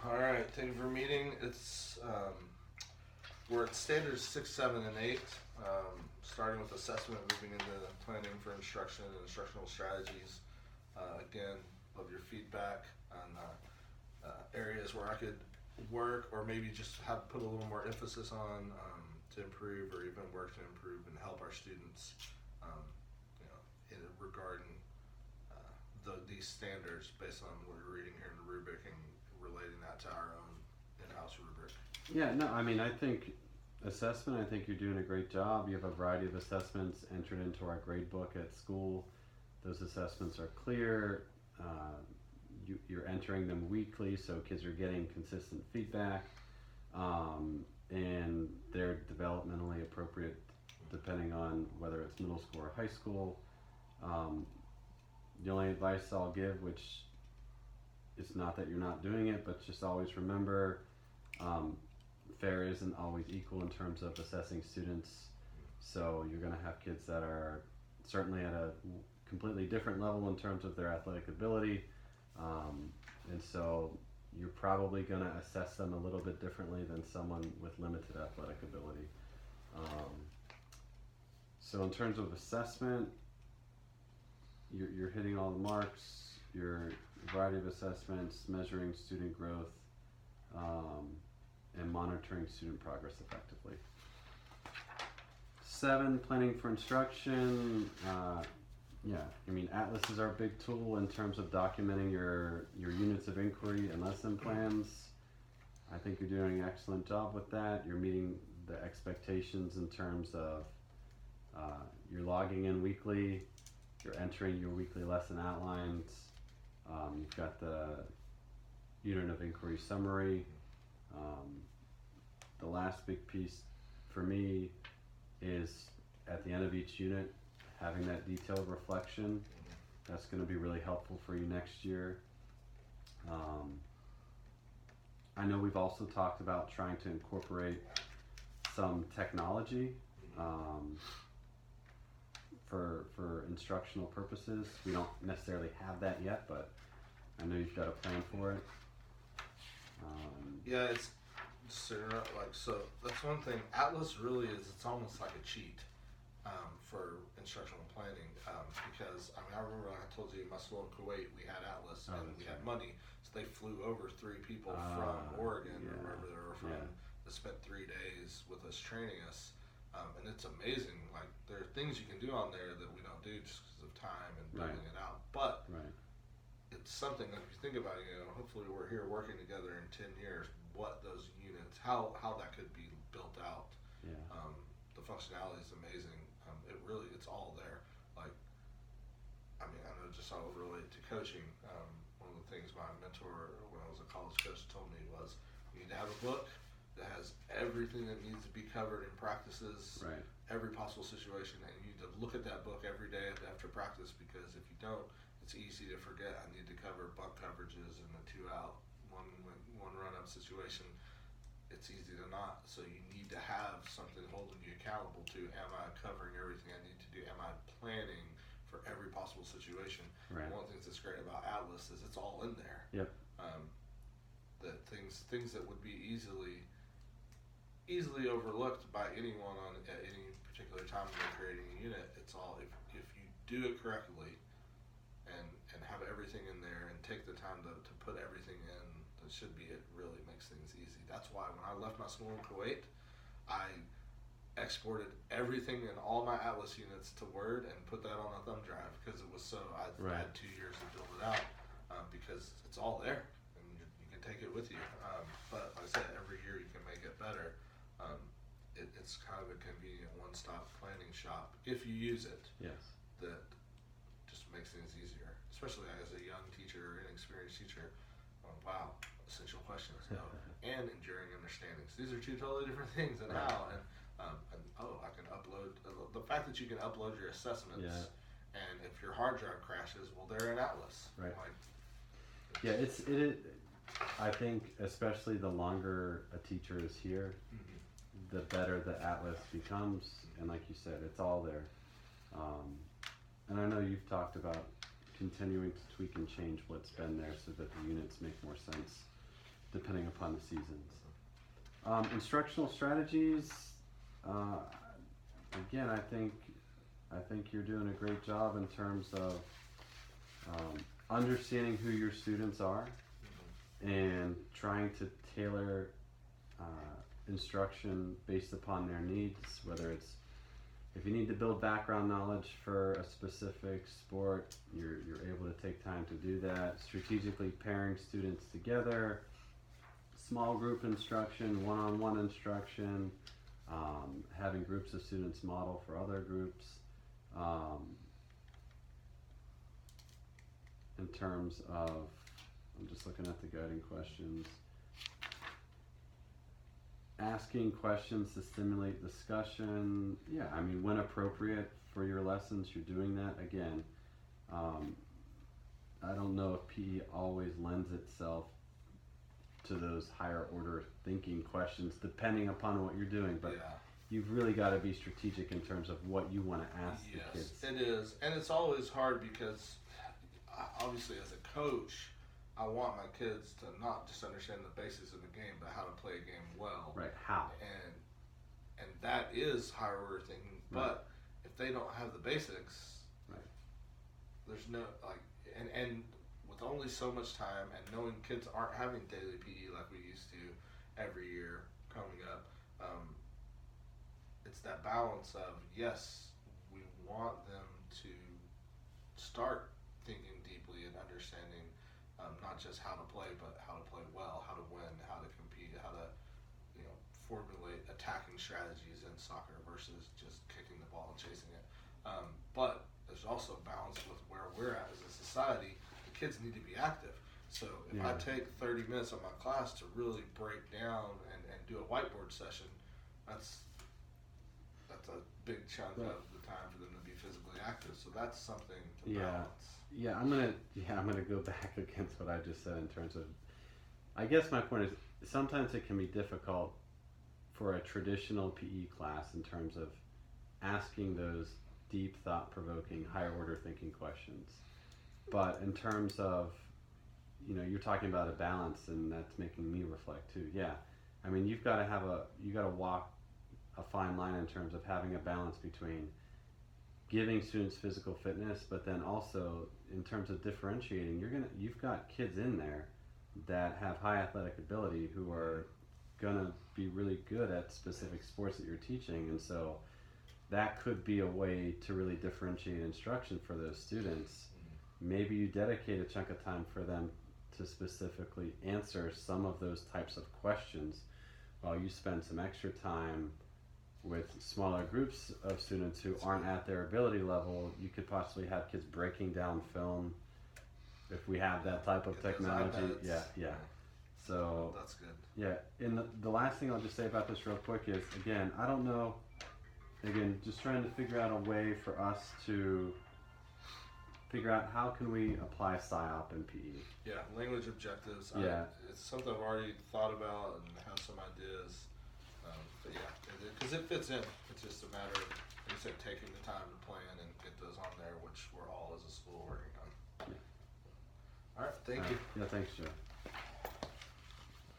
All right, thank you for meeting. We're at standards 6, 7, and 8, starting with assessment, moving into planning for instruction and instructional strategies. Again, love your feedback on areas where I could work, or maybe just have put a little more emphasis on to improve, or even work to improve and help our students, regarding these standards based on what we're reading here in the rubric and relating that to our own in-house rubric. Yeah, no, I mean, I think assessment, I think you're doing a great job. You have a variety of assessments entered into our grade book at school. Those assessments are clear. You're entering them weekly, so kids are getting consistent feedback, and they're developmentally appropriate depending on whether it's middle school or high school. The only advice I'll give, which it's not that you're not doing it, but just always remember, fair isn't always equal in terms of assessing students. So you're going to have kids that are certainly at a completely different level in terms of their athletic ability, and so you're probably going to assess them a little bit differently than someone with limited athletic ability. So in terms of assessment, you're hitting all the marks. Your variety of assessments, measuring student growth, and monitoring student progress effectively. 7, planning for instruction. Atlas is our big tool in terms of documenting your units of inquiry and lesson plans. I think you're doing an excellent job with that. You're meeting the expectations in terms of you're logging in weekly, you're entering your weekly lesson outlines, you've got the unit of inquiry summary. The last big piece for me is at the end of each unit, having that detailed reflection. That's going to be really helpful for you next year. I know we've also talked about trying to incorporate some technology for instructional purposes. We don't necessarily have that yet, but I know you've got a plan for it. Yeah, it's so that's one thing. Atlas really is. It's almost like a cheat for instructional planning, because I remember when I told you in my school in Kuwait we had Atlas and we had money, so they flew over 3 people from Oregon, or wherever they were from, that spent 3 days with us training us, and it's amazing. Like, there are things you can do on there that we don't do just because of time and building it out, but it's something that if you think about it, hopefully we're here working together in 10 years, what those units, how that could be built out. The functionality is amazing. It's all there. Like, I know just how it relate to coaching. One of the things my mentor when I was a college coach told me was, you need to have a book that has everything that needs to be covered in practices, every possible situation, and you need to look at that book every day after practice, because if you don't, it's easy to forget. I need to cover bunk coverages and the 2 out, one run up situation. It's easy to not. So you need to have something holding you accountable to, am I covering everything I need to do? Am I planning for every possible situation? One of the things that's great about Atlas is it's all in there. That things that would be easily overlooked by anyone at any particular time when they're creating a unit. It's all, if you do it correctly and have everything in there and take the time to put everything in, that should be, it really makes things easy. That's why when I left my school in Kuwait, I exported everything in all my Atlas units to Word and put that on a thumb drive, because it was I had 2 years to build it out, because it's all there and you can take it with you. But like I said, every year you can make it better. It's kind of a convenient one-stop planning shop if you use it. That just makes things easier, especially as a young teacher or inexperienced teacher. Wow, essential questions, and enduring understandings. These are 2 totally different things, and how, and I can upload, the fact that you can upload your assessments, and if your hard drive crashes, well, they're in Atlas. I think especially the longer a teacher is here, the better the Atlas becomes, and like you said, it's all there. And I know you've talked about continuing to tweak and change what's been there so that the units make more sense depending upon the seasons. Instructional strategies, again, I think you're doing a great job in terms of understanding who your students are and trying to tailor instruction based upon their needs, whether it's if you need to build background knowledge for a specific sport, you're able to take time to do that. Strategically pairing students together, small group instruction, one-on-one instruction, having groups of students model for other groups. In terms of, I'm just looking at the guiding questions. Asking questions to stimulate discussion. Yeah, I mean, when appropriate for your lessons, you're doing that. Again, I don't know if PE always lends itself to those higher order thinking questions, depending upon what you're doing. But you've really got to be strategic in terms of what you want to ask the kids. Yes, it is. And it's always hard because, obviously, as a coach, I want my kids to not just understand the basics of the game, but how to play a game well. Right, how. And that is higher order thinking. Right. But if they don't have the basics, right, there's no, like, and with only so much time and knowing kids aren't having daily PE like we used to every year coming up, it's that balance of, yes, we want them to start thinking deeply and understanding not just how to play, but how to play well, how to win, how to compete, how to, formulate attacking strategies in soccer versus just kicking the ball and chasing it. But there's also a balance with where we're at as a society. The kids need to be active. So if I take 30 minutes of my class to really break down and do a whiteboard session, that's a big chunk of the time for them to be physically active. So that's something to balance. Yeah, I'm gonna go back against what I just said in terms of, I guess my point is sometimes it can be difficult for a traditional PE class in terms of asking those deep, thought-provoking, higher order thinking questions. But in terms of, you're talking about a balance, and that's making me reflect too. Yeah, I mean, you got to walk a fine line in terms of having a balance between giving students physical fitness, but then also in terms of differentiating, you've got kids in there that have high athletic ability who are gonna be really good at specific sports that you're teaching, and so that could be a way to really differentiate instruction for those students. Maybe you dedicate a chunk of time for them to specifically answer some of those types of questions while you spend some extra time with smaller groups of students who aren't at their ability level. You could possibly have kids breaking down film if we have that type of technology. Yeah. So that's good. Yeah, and the last thing I'll just say about this real quick is, again, I don't know, just trying to figure out a way for us to figure out how can we apply PSYOP in PE. Yeah, language objectives. Yeah. It's something I've already thought about and have some ideas. But yeah, because it fits in. It's just a matter of, like you said, taking the time to plan and get those on there, which we're all as a school working on. Yeah. All right, thank you. Yeah, thanks, Joe.